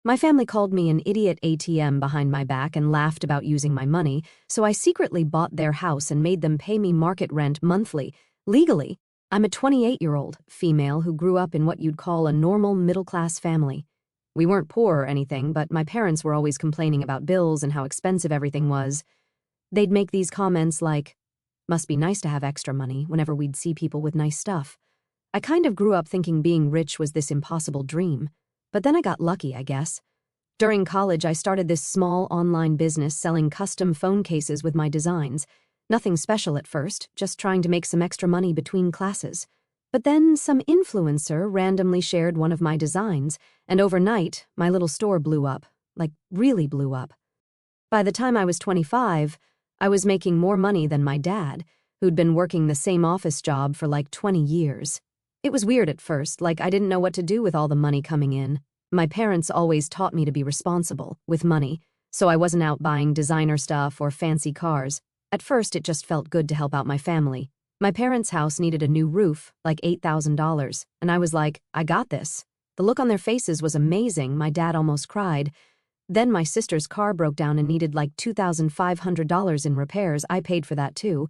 My family called me an idiot ATM behind my back and laughed about using my money, so I secretly bought their house and made them pay me market rent monthly, legally. I'm a 28-year-old female who grew up in what you'd call a normal middle-class family. We weren't poor or anything, but my parents were always complaining about bills and how expensive everything was. They'd make these comments like, "Must be nice to have extra money," whenever we'd see people with nice stuff. I kind of grew up thinking being rich was this impossible dream. But then I got lucky, I guess. During college, I started this small online business selling custom phone cases with my designs. Nothing special at first, just trying to make some extra money between classes. But then some influencer randomly shared one of my designs, and overnight, my little store blew up. Like, really blew up. By the time I was 25, I was making more money than my dad, who'd been working the same office job for like 20 years. It was weird at first, like I didn't know what to do with all the money coming in. My parents always taught me to be responsible with money, so I wasn't out buying designer stuff or fancy cars. At first, it just felt good to help out my family. My parents' house needed a new roof, like $8,000, and I was like, I got this. The look on their faces was amazing. My dad almost cried. Then my sister's car broke down and needed like $2,500 in repairs. I paid for that too.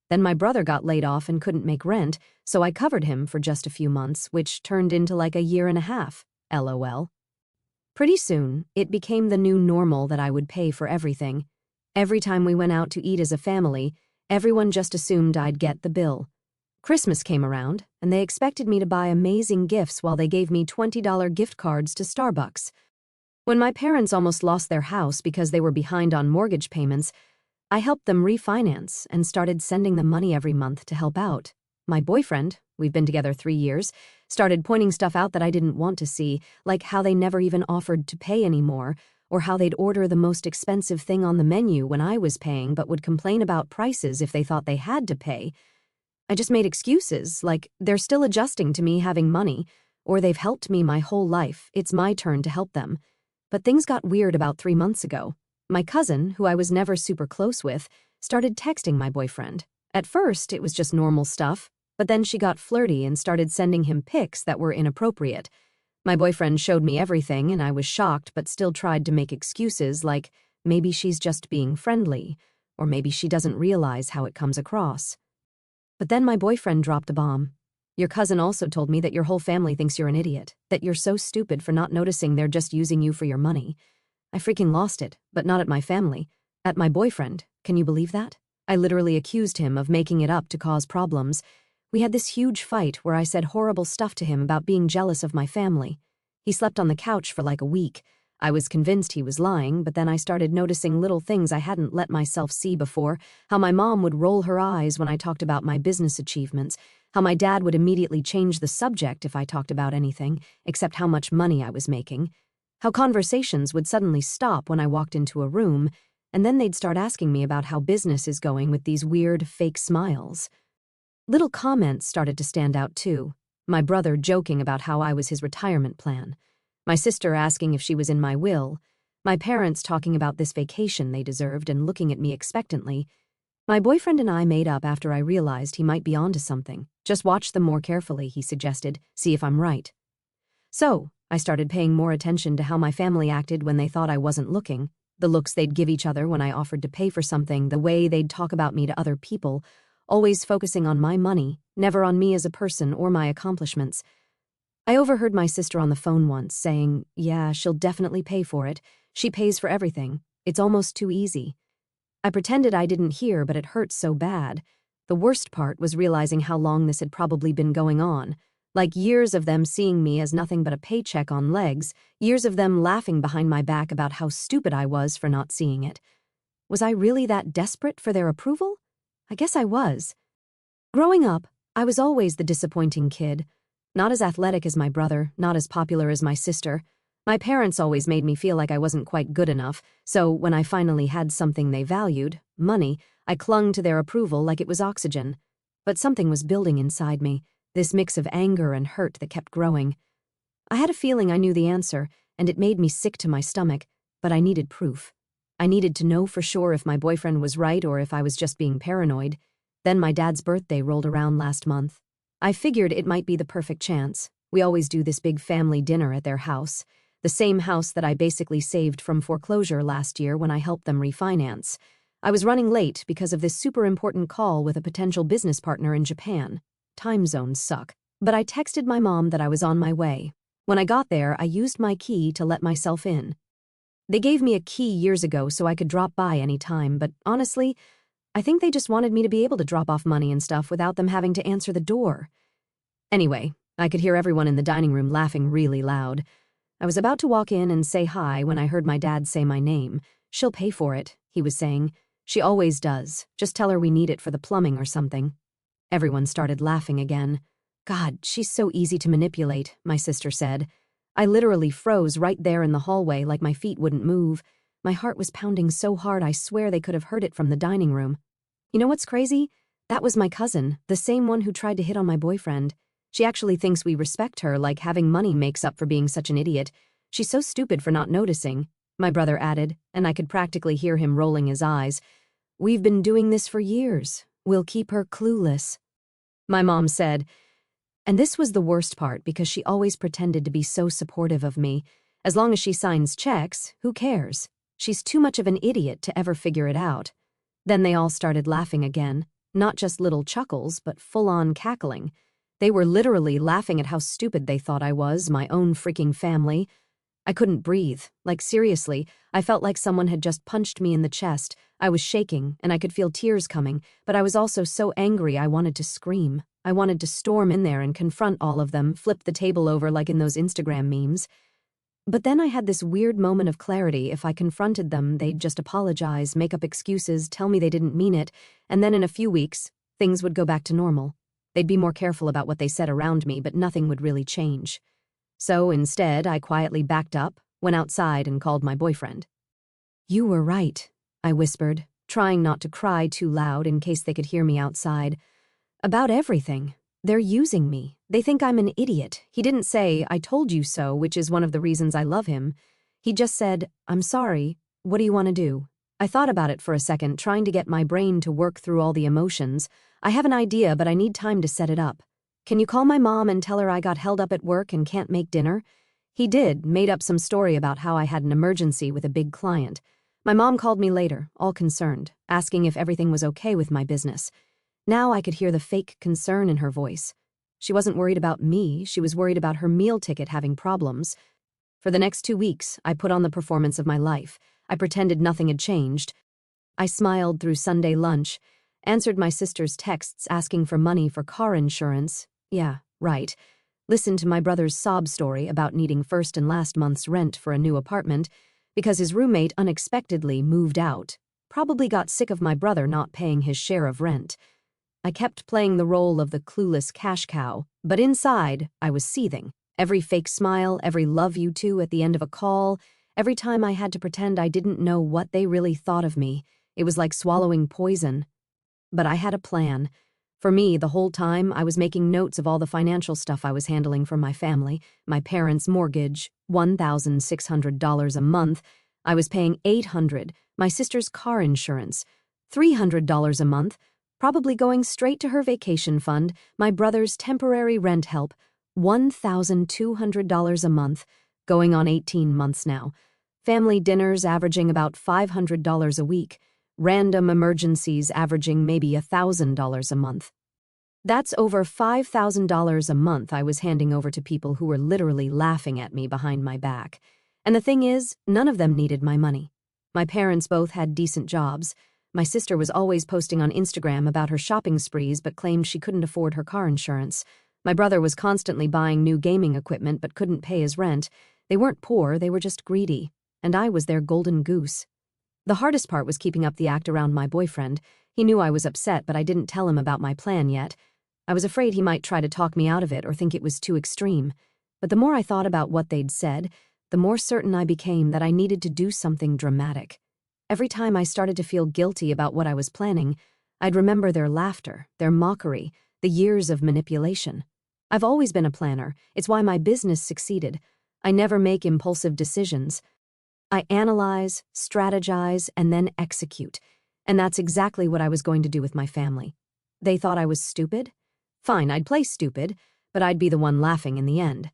Then my brother got laid off and couldn't make rent, so I covered him for just a few months, which turned into like a year and a half. LOL. Pretty soon, it became the new normal that I would pay for everything. Every time we went out to eat as a family, everyone just assumed I'd get the bill. Christmas came around, and they expected me to buy amazing gifts while they gave me $20 gift cards to Starbucks. When my parents almost lost their house because they were behind on mortgage payments, I helped them refinance and started sending them money every month to help out. My boyfriend, we've been together 3 years, started pointing stuff out that I didn't want to see, like how they never even offered to pay anymore, or how they'd order the most expensive thing on the menu when I was paying but would complain about prices if they thought they had to pay. I just made excuses, like they're still adjusting to me having money, or they've helped me my whole life, it's my turn to help them. But things got weird about 3 months ago. My cousin, who I was never super close with, started texting my boyfriend. At first, it was just normal stuff, but then she got flirty and started sending him pics that were inappropriate. My boyfriend showed me everything, and I was shocked but still tried to make excuses like maybe she's just being friendly, or maybe she doesn't realize how it comes across. But then my boyfriend dropped a bomb. "Your cousin also told me that your whole family thinks you're an idiot, that you're so stupid for not noticing they're just using you for your money." I freaking lost it, but not at my family. At my boyfriend. Can you believe that? I literally accused him of making it up to cause problems. We had this huge fight where I said horrible stuff to him about being jealous of my family. He slept on the couch for like a week. I was convinced he was lying, but then I started noticing little things I hadn't let myself see before, how my mom would roll her eyes when I talked about my business achievements, how my dad would immediately change the subject if I talked about anything, except how much money I was making. How conversations would suddenly stop when I walked into a room, and then they'd start asking me about how business is going with these weird, fake smiles. Little comments started to stand out too. My brother joking about how I was his retirement plan. My sister asking if she was in my will. My parents talking about this vacation they deserved and looking at me expectantly. My boyfriend and I made up after I realized he might be onto something. "Just watch them more carefully," he suggested, "see if I'm right." So, I started paying more attention to how my family acted when they thought I wasn't looking, the looks they'd give each other when I offered to pay for something, the way they'd talk about me to other people, always focusing on my money, never on me as a person or my accomplishments. I overheard my sister on the phone once saying, "Yeah, she'll definitely pay for it. She pays for everything. It's almost too easy." I pretended I didn't hear, but it hurt so bad. The worst part was realizing how long this had probably been going on. Like years of them seeing me as nothing but a paycheck on legs, years of them laughing behind my back about how stupid I was for not seeing it. Was I really that desperate for their approval? I guess I was. Growing up, I was always the disappointing kid. Not as athletic as my brother, not as popular as my sister. My parents always made me feel like I wasn't quite good enough, so when I finally had something they valued, money, I clung to their approval like it was oxygen. But something was building inside me. This mix of anger and hurt that kept growing. I had a feeling I knew the answer, and it made me sick to my stomach, but I needed proof. I needed to know for sure if my boyfriend was right or if I was just being paranoid. Then my dad's birthday rolled around last month. I figured it might be the perfect chance. We always do this big family dinner at their house. the same house that I basically saved from foreclosure last year when I helped them refinance. I was running late because of this super important call with a potential business partner in Japan. Time zones suck. But I texted my mom that I was on my way. When I got there, I used my key to let myself in. They gave me a key years ago so I could drop by any time, but honestly, I think they just wanted me to be able to drop off money and stuff without them having to answer the door. Anyway, I could hear everyone in the dining room laughing really loud. I was about to walk in and say hi when I heard my dad say my name. "She'll pay for it," he was saying. "She always does. Just tell her we need it for the plumbing or something." Everyone started laughing again. "God, she's so easy to manipulate," my sister said. I literally froze right there in the hallway like my feet wouldn't move. My heart was pounding so hard I swear they could have heard it from the dining room. You know what's crazy? That was my cousin, the same one who tried to hit on my boyfriend. She actually thinks we respect her, like having money makes up for being such an idiot. She's so stupid for not noticing, my brother added, and I could practically hear him rolling his eyes. "We've been doing this for years. We'll keep her clueless," my mom said. And this was the worst part because she always pretended to be so supportive of me. As long as she signs checks, who cares? She's too much of an idiot to ever figure it out. Then they all started laughing again, not just little chuckles, but full-on cackling. They were literally laughing at how stupid they thought I was, my own freaking family. I couldn't breathe. Like, seriously, I felt like someone had just punched me in the chest. I was shaking, and I could feel tears coming, but I was also so angry I wanted to scream. I wanted to storm in there and confront all of them, flip the table over like in those Instagram memes. But then I had this weird moment of clarity. If I confronted them, they'd just apologize, make up excuses, tell me they didn't mean it, and then in a few weeks, things would go back to normal. They'd be more careful about what they said around me, but nothing would really change. So instead, I quietly backed up, went outside, and called my boyfriend. "You were right," I whispered, trying not to cry too loud in case they could hear me outside. "About everything. They're using me. They think I'm an idiot." He didn't say, "I told you so," which is one of the reasons I love him. He just said, "I'm sorry. What do you want to do?" I thought about it for a second, trying to get my brain to work through all the emotions. I have an idea, but I need time to set it up. "Can you call my mom and tell her I got held up at work and can't make dinner?" He did, made up some story about how I had an emergency with a big client. My mom called me later, all concerned, asking if everything was okay with my business. Now I could hear the fake concern in her voice. She wasn't worried about me, she was worried about her meal ticket having problems. For the next 2 weeks, I put on the performance of my life. I pretended nothing had changed. I smiled through Sunday lunch, answered my sister's texts asking for money for car insurance. Yeah, right. Listened to my brother's sob story about needing first and last month's rent for a new apartment because his roommate unexpectedly moved out. Probably got sick of my brother not paying his share of rent. I kept playing the role of the clueless cash cow, but inside, I was seething. Every fake smile, every love you too at the end of a call, every time I had to pretend I didn't know what they really thought of me. It was like swallowing poison. But I had a plan. For me, the whole time, I was making notes of all the financial stuff I was handling for my family, my parents' mortgage, $1,600 a month. I was paying $800, my sister's car insurance, $300 a month, probably going straight to her vacation fund, my brother's temporary rent help, $1,200 a month, going on 18 months now. Family dinners averaging about $500 a week. Random emergencies averaging maybe $1,000 a month. That's over $5,000 a month I was handing over to people who were literally laughing at me behind my back. And the thing is, none of them needed my money. My parents both had decent jobs. My sister was always posting on Instagram about her shopping sprees but claimed she couldn't afford her car insurance. My brother was constantly buying new gaming equipment but couldn't pay his rent. They weren't poor, they were just greedy. And I was their golden goose. The hardest part was keeping up the act around my boyfriend. He knew I was upset, but I didn't tell him about my plan yet. I was afraid he might try to talk me out of it or think it was too extreme. But the more I thought about what they'd said, the more certain I became that I needed to do something dramatic. Every time I started to feel guilty about what I was planning, I'd remember their laughter, their mockery, the years of manipulation. I've always been a planner. It's why my business succeeded. I never make impulsive decisions. I analyze, strategize, and then execute. And that's exactly what I was going to do with my family. They thought I was stupid? Fine, I'd play stupid, but I'd be the one laughing in the end.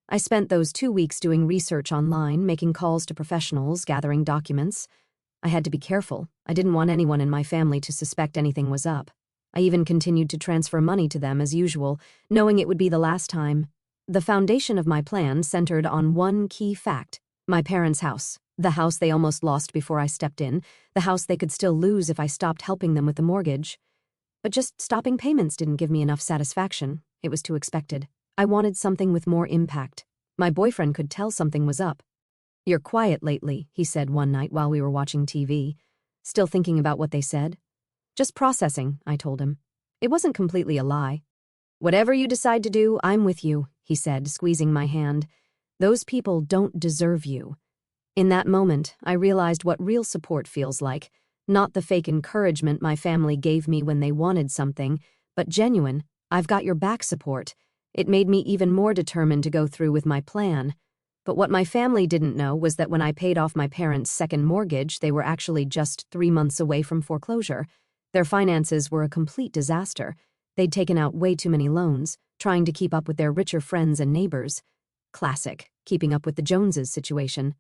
I spent those 2 weeks doing research online, making calls to professionals, gathering documents. I had to be careful. I didn't want anyone in my family to suspect anything was up. I even continued to transfer money to them as usual, knowing it would be the last time. The foundation of my plan centered on one key fact: my parents' house. The house they almost lost before I stepped in, the house they could still lose if I stopped helping them with the mortgage. But just stopping payments didn't give me enough satisfaction. It was too expected. I wanted something with more impact. My boyfriend could tell something was up. "You're quiet lately," he said one night while we were watching TV. "Still thinking about what they said?" "Just processing," I told him. It wasn't completely a lie. "Whatever you decide to do, I'm with you," he said, squeezing my hand. "Those people don't deserve you." In that moment, I realized what real support feels like. Not the fake encouragement my family gave me when they wanted something, but genuine, "I've got your back" support. It made me even more determined to go through with my plan. But what my family didn't know was that when I paid off my parents' second mortgage, they were actually just 3 months away from foreclosure. Their finances were a complete disaster. They'd taken out way too many loans, trying to keep up with their richer friends and neighbors. Classic, keeping up with the Joneses situation.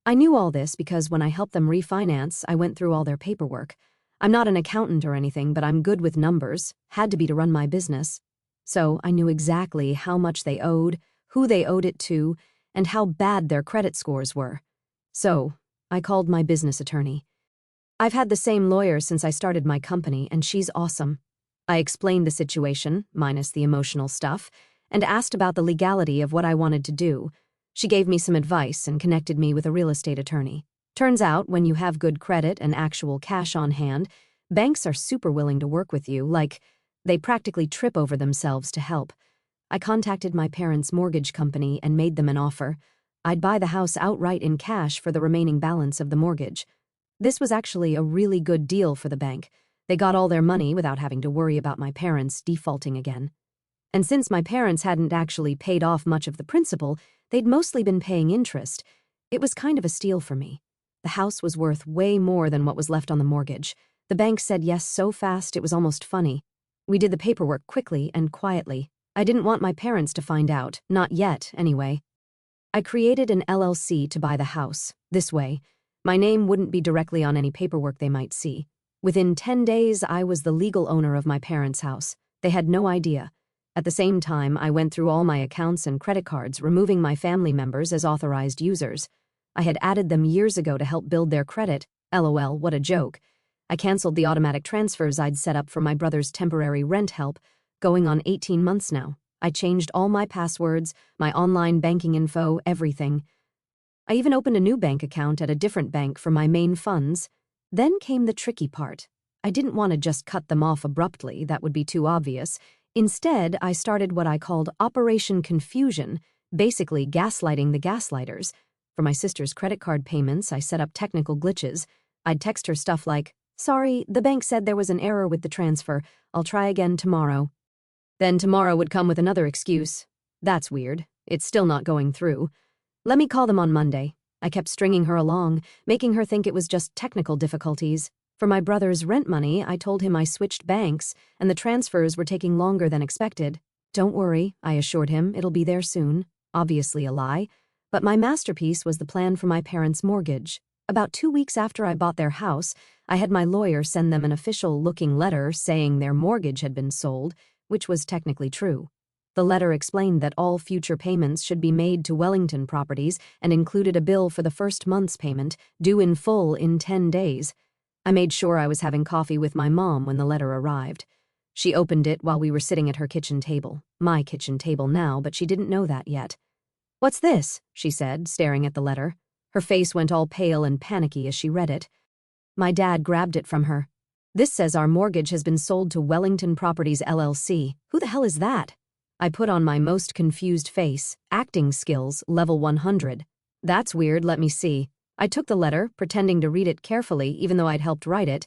I knew all this because when I helped them refinance, I went through all their paperwork. I'm not an accountant or anything, but I'm good with numbers, had to be to run my business. So I knew exactly how much they owed, who they owed it to, and how bad their credit scores were. So I called my business attorney. I've had the same lawyer since I started my company, and she's awesome. I explained the situation, minus the emotional stuff, and asked about the legality of what I wanted to do. She gave me some advice and connected me with a real estate attorney. Turns out, when you have good credit and actual cash on hand, banks are super willing to work with you, like they practically trip over themselves to help. I contacted my parents' mortgage company and made them an offer. I'd buy the house outright in cash for the remaining balance of the mortgage. This was actually a really good deal for the bank. They got all their money without having to worry about my parents defaulting again. And since my parents hadn't actually paid off much of the principal, they'd mostly been paying interest. It was kind of a steal for me. The house was worth way more than what was left on the mortgage. The bank said yes so fast it was almost funny. We did the paperwork quickly and quietly. I didn't want my parents to find out, not yet, anyway. I created an LLC to buy the house. This way, my name wouldn't be directly on any paperwork they might see. Within 10 days, I was the legal owner of my parents' house. They had no idea. At the same time, I went through all my accounts and credit cards, removing my family members as authorized users. I had added them years ago to help build their credit. LOL, what a joke. I canceled the automatic transfers I'd set up for my brother's temporary rent help, going on 18 months now. I changed all my passwords, my online banking info, everything. I even opened a new bank account at a different bank for my main funds. Then came the tricky part. I didn't want to just cut them off abruptly, that would be too obvious. Instead, I started what I called Operation Confusion, basically gaslighting the gaslighters. For my sister's credit card payments, I set up technical glitches. I'd text her stuff like, "Sorry, the bank said there was an error with the transfer. I'll try again tomorrow." Then tomorrow would come with another excuse. "That's weird. It's still not going through. Let me call them on Monday." I kept stringing her along, making her think it was just technical difficulties. For my brother's rent money, I told him I switched banks, and the transfers were taking longer than expected. "Don't worry," I assured him, "it'll be there soon." Obviously a lie. But my masterpiece was the plan for my parents' mortgage. About 2 weeks after I bought their house, I had my lawyer send them an official-looking letter saying their mortgage had been sold, which was technically true. The letter explained that all future payments should be made to Wellington Properties and included a bill for the first month's payment, due in full in 10 days. I made sure I was having coffee with my mom when the letter arrived. She opened it while we were sitting at her kitchen table. My kitchen table now, but she didn't know that yet. "What's this?" she said, staring at the letter. Her face went all pale and panicky as she read it. My dad grabbed it from her. "This says our mortgage has been sold to Wellington Properties LLC. Who the hell is that?" I put on my most confused face. Acting skills, level 100. "That's weird, let me see." I took the letter, pretending to read it carefully even though I'd helped write it.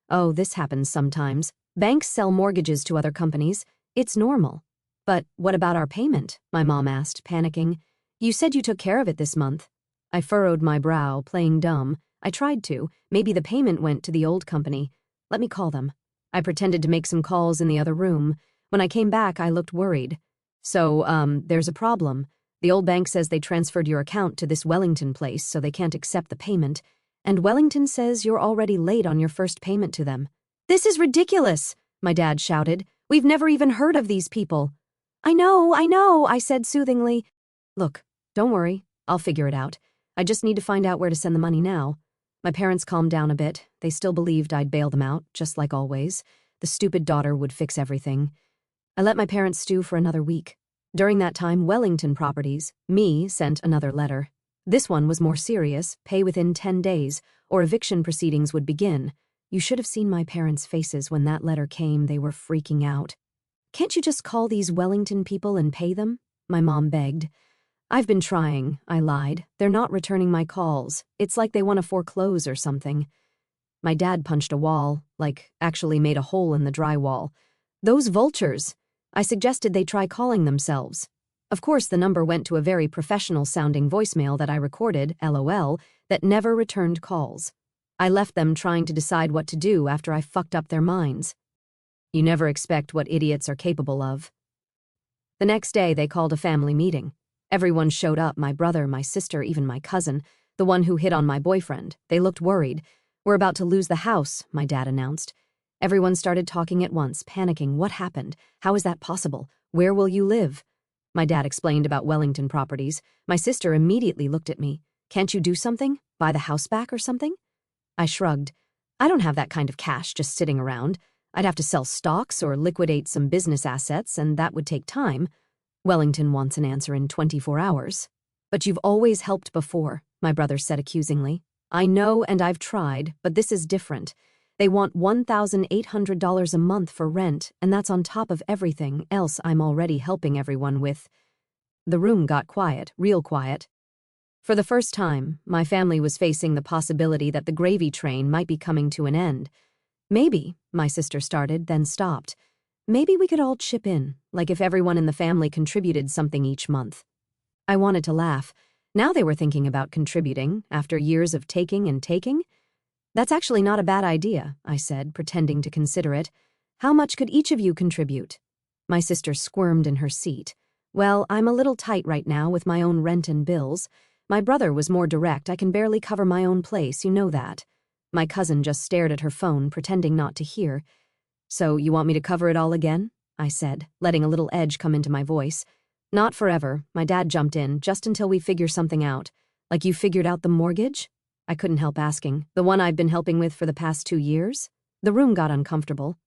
"Oh, this happens sometimes. Banks sell mortgages to other companies. It's normal." "But what about our payment?" my mom asked, panicking. "You said you took care of it this month." I furrowed my brow, playing dumb. I tried to. Maybe the payment went to the old company. "Let me call them." I pretended to make some calls in the other room. When I came back, I looked worried. "So, there's a problem. The old bank says they transferred your account to this Wellington place so they can't accept the payment, and Wellington says you're already late on your first payment to them. This is ridiculous, my dad shouted. We've never even heard of these people. I know, I said soothingly. Look, don't worry, I'll figure it out. I just need to find out where to send the money now. My parents calmed down a bit. They still believed I'd bail them out, just like always. The stupid daughter would fix everything. I let my parents stew for another week. During that time, Wellington Properties, sent another letter. This one was more serious, pay within 10 days, or eviction proceedings would begin. You should have seen my parents' faces when that letter came. They were freaking out. Can't you just call these Wellington people and pay them? My mom begged. I've been trying, I lied. They're not returning my calls. It's like they want to foreclose or something. My dad punched a wall, actually made a hole in the drywall. Those vultures! I suggested they try calling themselves. Of course, the number went to a very professional-sounding voicemail that I recorded, LOL, that never returned calls. I left them trying to decide what to do after I fucked up their minds. You never expect what idiots are capable of. The next day, they called a family meeting. Everyone showed up, my brother, my sister, even my cousin, the one who hit on my boyfriend. They looked worried. We're about to lose the house, my dad announced. Everyone started talking at once, panicking. What happened? How is that possible? Where will you live? My dad explained about Wellington Properties. My sister immediately looked at me. Can't you do something? Buy the house back or something? I shrugged. I don't have that kind of cash just sitting around. I'd have to sell stocks or liquidate some business assets, and that would take time. Wellington wants an answer in 24 hours. But you've always helped before, my brother said accusingly. I know and I've tried, but this is different. They want $1,800 a month for rent, and that's on top of everything else I'm already helping everyone with. The room got quiet, real quiet. For the first time, my family was facing the possibility that the gravy train might be coming to an end. Maybe, my sister started, then stopped. Maybe we could all chip in, like if everyone in the family contributed something each month. I wanted to laugh. Now they were thinking about contributing, after years of taking and taking. That's actually not a bad idea, I said, pretending to consider it. How much could each of you contribute? My sister squirmed in her seat. Well, I'm a little tight right now with my own rent and bills. My brother was more direct. I can barely cover my own place, you know that. My cousin just stared at her phone, pretending not to hear. So you want me to cover it all again? I said, letting a little edge come into my voice. Not forever, my dad jumped in, just until we figure something out. Like you figured out the mortgage? I couldn't help asking. The one I've been helping with for the past 2 years? The room got uncomfortable.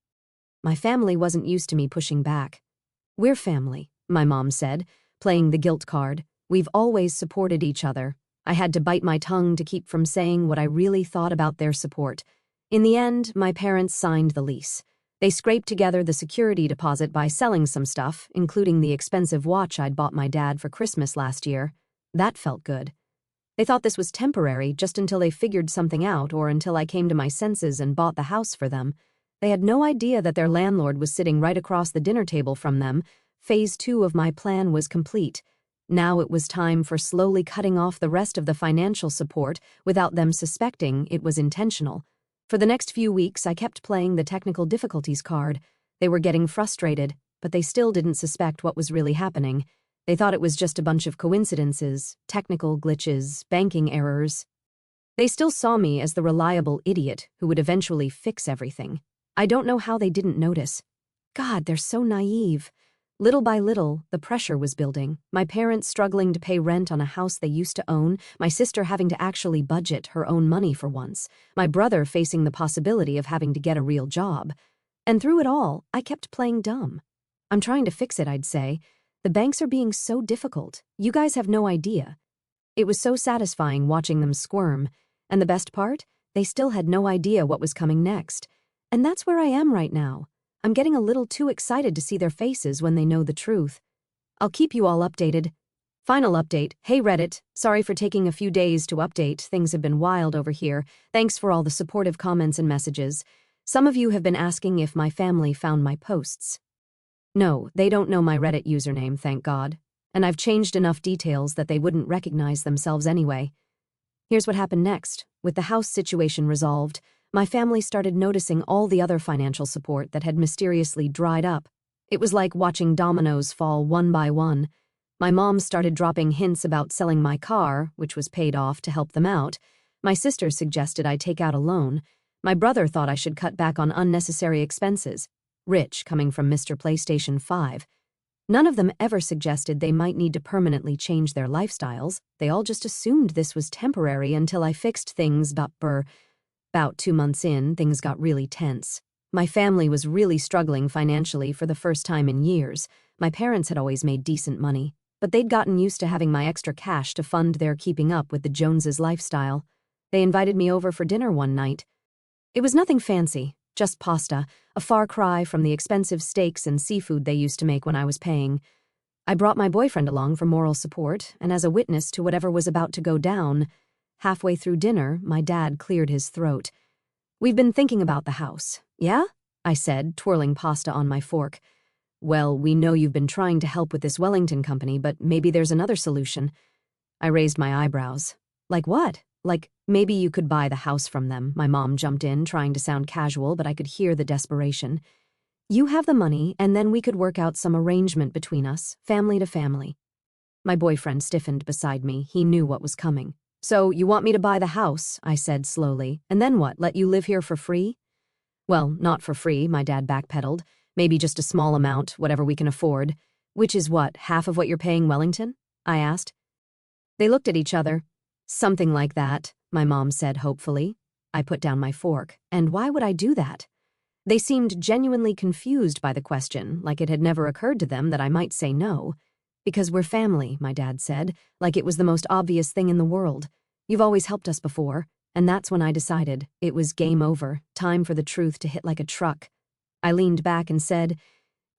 My family wasn't used to me pushing back. We're family, my mom said, playing the guilt card. We've always supported each other. I had to bite my tongue to keep from saying what I really thought about their support. In the end, my parents signed the lease. They scraped together the security deposit by selling some stuff, including the expensive watch I'd bought my dad for Christmas last year. That felt good. They thought this was temporary just until they figured something out or until I came to my senses and bought the house for them. They had no idea that their landlord was sitting right across the dinner table from them. Phase 2 of my plan was complete. Now it was time for slowly cutting off the rest of the financial support without them suspecting it was intentional. For the next few weeks, I kept playing the technical difficulties card. They were getting frustrated, but they still didn't suspect what was really happening. They thought it was just a bunch of coincidences, technical glitches, banking errors. They still saw me as the reliable idiot who would eventually fix everything. I don't know how they didn't notice. God, they're so naive. Little by little, the pressure was building. My parents struggling to pay rent on a house they used to own, my sister having to actually budget her own money for once, my brother facing the possibility of having to get a real job. And through it all, I kept playing dumb. I'm trying to fix it, I'd say. The banks are being so difficult. You guys have no idea. It was so satisfying watching them squirm. And the best part? They still had no idea what was coming next. And that's where I am right now. I'm getting a little too excited to see their faces when they know the truth. I'll keep you all updated. Final update. Hey Reddit, sorry for taking a few days to update. Things have been wild over here. Thanks for all the supportive comments and messages. Some of you have been asking if my family found my posts. No, they don't know my Reddit username, thank God. And I've changed enough details that they wouldn't recognize themselves anyway. Here's what happened next. With the house situation resolved, my family started noticing all the other financial support that had mysteriously dried up. It was like watching dominoes fall one by one. My mom started dropping hints about selling my car, which was paid off to help them out. My sister suggested I take out a loan. My brother thought I should cut back on unnecessary expenses. Rich, coming from Mr. PlayStation 5. None of them ever suggested they might need to permanently change their lifestyles. They all just assumed this was temporary until I fixed things. About 2 months in, things got really tense. My family was really struggling financially for the first time in years. My parents had always made decent money, but they'd gotten used to having my extra cash to fund their keeping up with the Joneses' lifestyle. They invited me over for dinner one night. It was nothing fancy, just pasta, a far cry from the expensive steaks and seafood they used to make when I was paying. I brought my boyfriend along for moral support, and as a witness to whatever was about to go down. Halfway through dinner, my dad cleared his throat. "We've been thinking about the house." "Yeah?" I said, twirling pasta on my fork. "Well, we know you've been trying to help with this Wellington company, but maybe there's another solution." I raised my eyebrows. "Like what?" "Like, maybe you could buy the house from them." My mom jumped in, trying to sound casual, but I could hear the desperation. "You have the money, and then we could work out some arrangement between us, family to family." My boyfriend stiffened beside me. He knew what was coming. "So, you want me to buy the house," I said slowly, "and then what, let you live here for free?" "Well, not for free," my dad backpedaled. "Maybe just a small amount, whatever we can afford." "Which is what, half of what you're paying Wellington?" I asked. They looked at each other. "Something like that," my mom said hopefully. I put down my fork. And why would I do that? They seemed genuinely confused by the question, like it had never occurred to them that I might say no. "Because we're family," my dad said, like it was the most obvious thing in the world. "You've always helped us before." And that's when I decided it was game over, time for the truth to hit like a truck. I leaned back and said,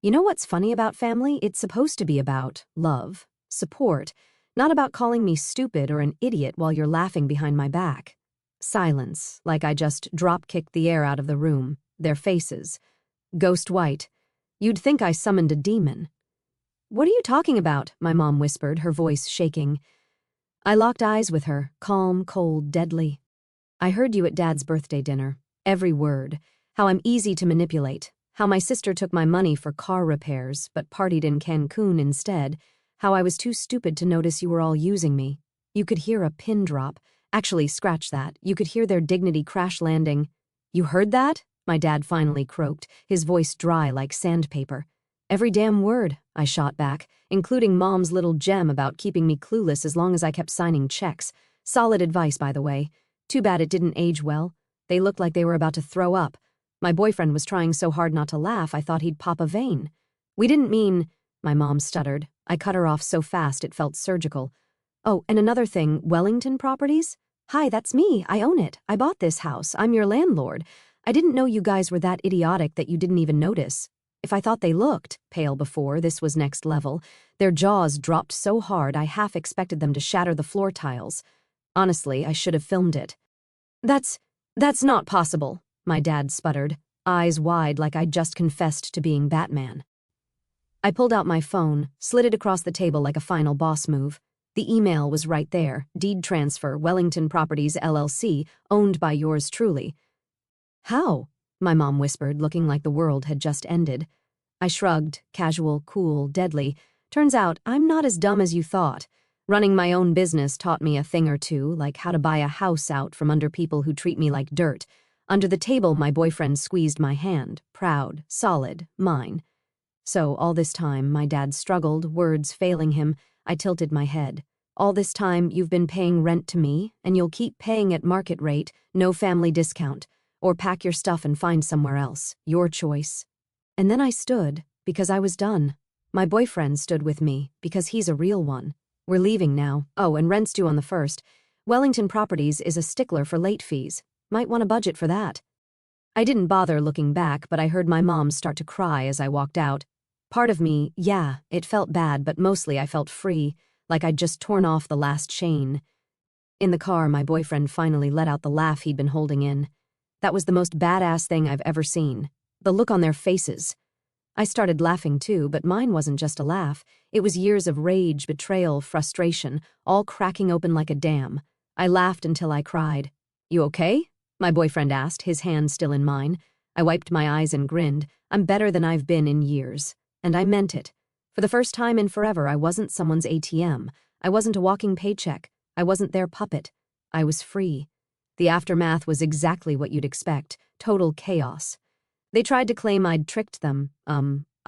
"You know what's funny about family? It's supposed to be about love, support, not about calling me stupid or an idiot while you're laughing behind my back." Silence, like I just drop-kicked the air out of the room, their faces. Ghost white. You'd think I summoned a demon. "What are you talking about?" my mom whispered, her voice shaking. I locked eyes with her, calm, cold, deadly. "I heard you at Dad's birthday dinner. Every word. How I'm easy to manipulate. How my sister took my money for car repairs, but partied in Cancun instead. How I was too stupid to notice you were all using me. You could hear a pin drop. Actually, scratch that. You could hear their dignity crash landing." "You heard that?" my dad finally croaked, his voice dry like sandpaper. "Every damn word," I shot back, including Mom's little gem about keeping me clueless as long as I kept signing checks. Solid advice, by the way. Too bad it didn't age well. They looked like they were about to throw up. My boyfriend was trying so hard not to laugh I thought he'd pop a vein. "We didn't mean—" my mom stuttered. I cut her off so fast it felt surgical. "Oh, and another thing, Wellington Properties? Hi, that's me. I own it. I bought this house. I'm your landlord. I didn't know you guys were that idiotic that you didn't even notice. If I thought they looked pale before, this was next level. Their jaws dropped so hard I half expected them to shatter the floor tiles. Honestly, I should have filmed it. That's not possible," my dad sputtered, eyes wide like I'd just confessed to being Batman. I pulled out my phone, slid it across the table like a final boss move. The email was right there. "Deed transfer, Wellington Properties LLC, owned by yours truly." "How?" my mom whispered, looking like the world had just ended. I shrugged, casual, cool, deadly. "Turns out I'm not as dumb as you thought. Running my own business taught me a thing or two, like how to buy a house out from under people who treat me like dirt." Under the table, my boyfriend squeezed my hand, proud, solid, mine. "So all this time, my dad struggled, words failing him. I tilted my head. "All this time, you've been paying rent to me, and you'll keep paying at market rate, no family discount. Or pack your stuff and find somewhere else. Your choice." And then I stood, because I was done. My boyfriend stood with me, because he's a real one. We're leaving now. Oh, and rent's due on the 1st. Wellington Properties is a stickler for late fees. Might want a budget for that. I didn't bother looking back, but I heard my mom start to cry as I walked out. Part of me, yeah, it felt bad, but mostly I felt free, like I'd just torn off the last chain. In the car, my boyfriend finally let out the laugh he'd been holding in. That was the most badass thing I've ever seen. The look on their faces. I started laughing too, but mine wasn't just a laugh. It was years of rage, betrayal, frustration, all cracking open like a dam. I laughed until I cried. "You okay?" my boyfriend asked, his hand still in mine. I wiped my eyes and grinned. "I'm better than I've been in years." And I meant it. For the first time in forever, I wasn't someone's ATM. I wasn't a walking paycheck. I wasn't their puppet. I was free. The aftermath was exactly what you'd expect. Total chaos. They tried to claim I'd tricked them.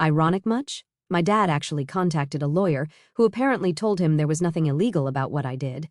Ironic much? My dad actually contacted a lawyer who apparently told him there was nothing illegal about what I did.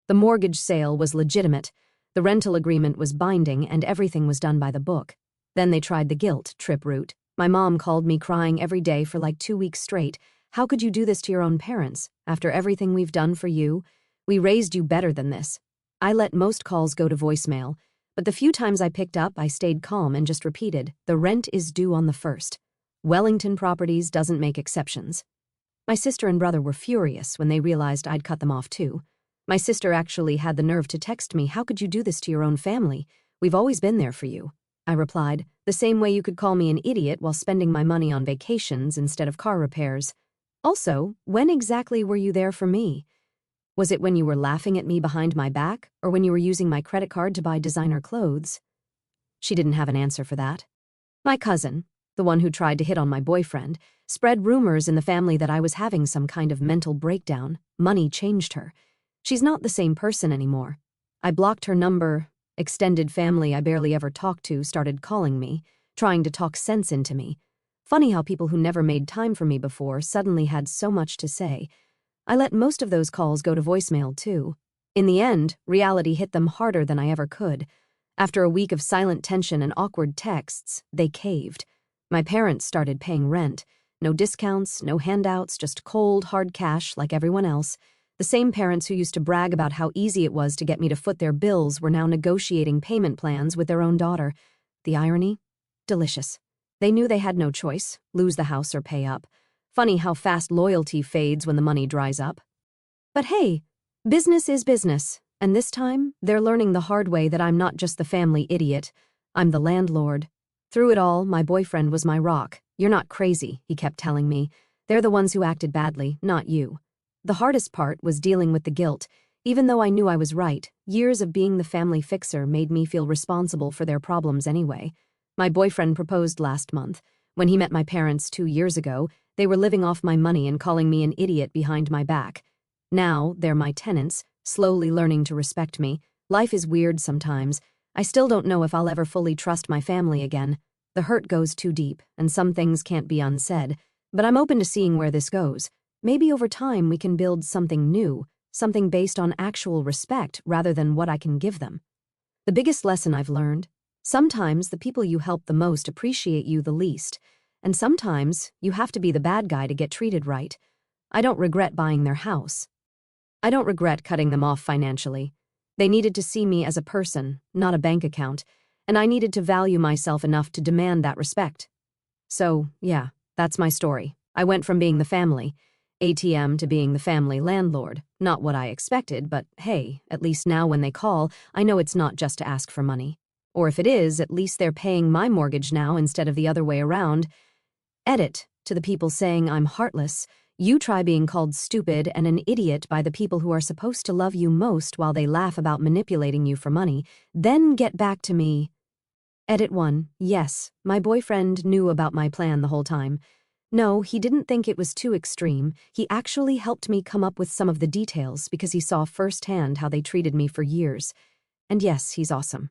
The mortgage sale was legitimate, the rental agreement was binding, and everything was done by the book. Then they tried the guilt trip route. My mom called me crying every day for like 2 weeks straight. How could you do this to your own parents? After everything we've done for you? We raised you better than this. I let most calls go to voicemail, but the few times I picked up, I stayed calm and just repeated, the rent is due on the 1st. Wellington Properties doesn't make exceptions. My sister and brother were furious when they realized I'd cut them off too. My sister actually had the nerve to text me, how could you do this to your own family? We've always been there for you. I replied, the same way you could call me an idiot while spending my money on vacations instead of car repairs. Also, when exactly were you there for me? Was it when you were laughing at me behind my back, or when you were using my credit card to buy designer clothes? She didn't have an answer for that. My cousin, the one who tried to hit on my boyfriend, spread rumors in the family that I was having some kind of mental breakdown. Money changed her. She's not the same person anymore. I blocked her number. Extended family I barely ever talked to started calling me, trying to talk sense into me. Funny how people who never made time for me before suddenly had so much to say. I let most of those calls go to voicemail too. In the end, reality hit them harder than I ever could. After a week of silent tension and awkward texts, they caved. My parents started paying rent. No discounts, no handouts, just cold, hard cash like everyone else. The same parents who used to brag about how easy it was to get me to foot their bills were now negotiating payment plans with their own daughter. The irony? Delicious. They knew they had no choice, lose the house or pay up. Funny how fast loyalty fades when the money dries up. But hey, business is business, and this time, they're learning the hard way that I'm not just the family idiot. I'm the landlord. Through it all, my boyfriend was my rock. You're not crazy, he kept telling me. They're the ones who acted badly, not you. The hardest part was dealing with the guilt. Even though I knew I was right, years of being the family fixer made me feel responsible for their problems anyway. My boyfriend proposed last month. When he met my parents 2 years ago, they were living off my money and calling me an idiot behind my back. Now, they're my tenants, slowly learning to respect me. Life is weird sometimes. I still don't know if I'll ever fully trust my family again. The hurt goes too deep, and some things can't be unsaid. But I'm open to seeing where this goes. Maybe over time we can build something new, something based on actual respect rather than what I can give them. The biggest lesson I've learned: sometimes the people you help the most appreciate you the least, and sometimes you have to be the bad guy to get treated right. I don't regret buying their house. I don't regret cutting them off financially. They needed to see me as a person, not a bank account, and I needed to value myself enough to demand that respect. So, yeah, that's my story. I went from being the family ATM to being the family landlord. Not what I expected, but hey, at least now when they call, I know it's not just to ask for money. Or if it is, at least they're paying my mortgage now instead of the other way around. Edit, to the people saying I'm heartless, you try being called stupid and an idiot by the people who are supposed to love you most while they laugh about manipulating you for money, then get back to me. Edit 1. Yes, my boyfriend knew about my plan the whole time. No, he didn't think it was too extreme. He actually helped me come up with some of the details because he saw firsthand how they treated me for years. And yes, he's awesome.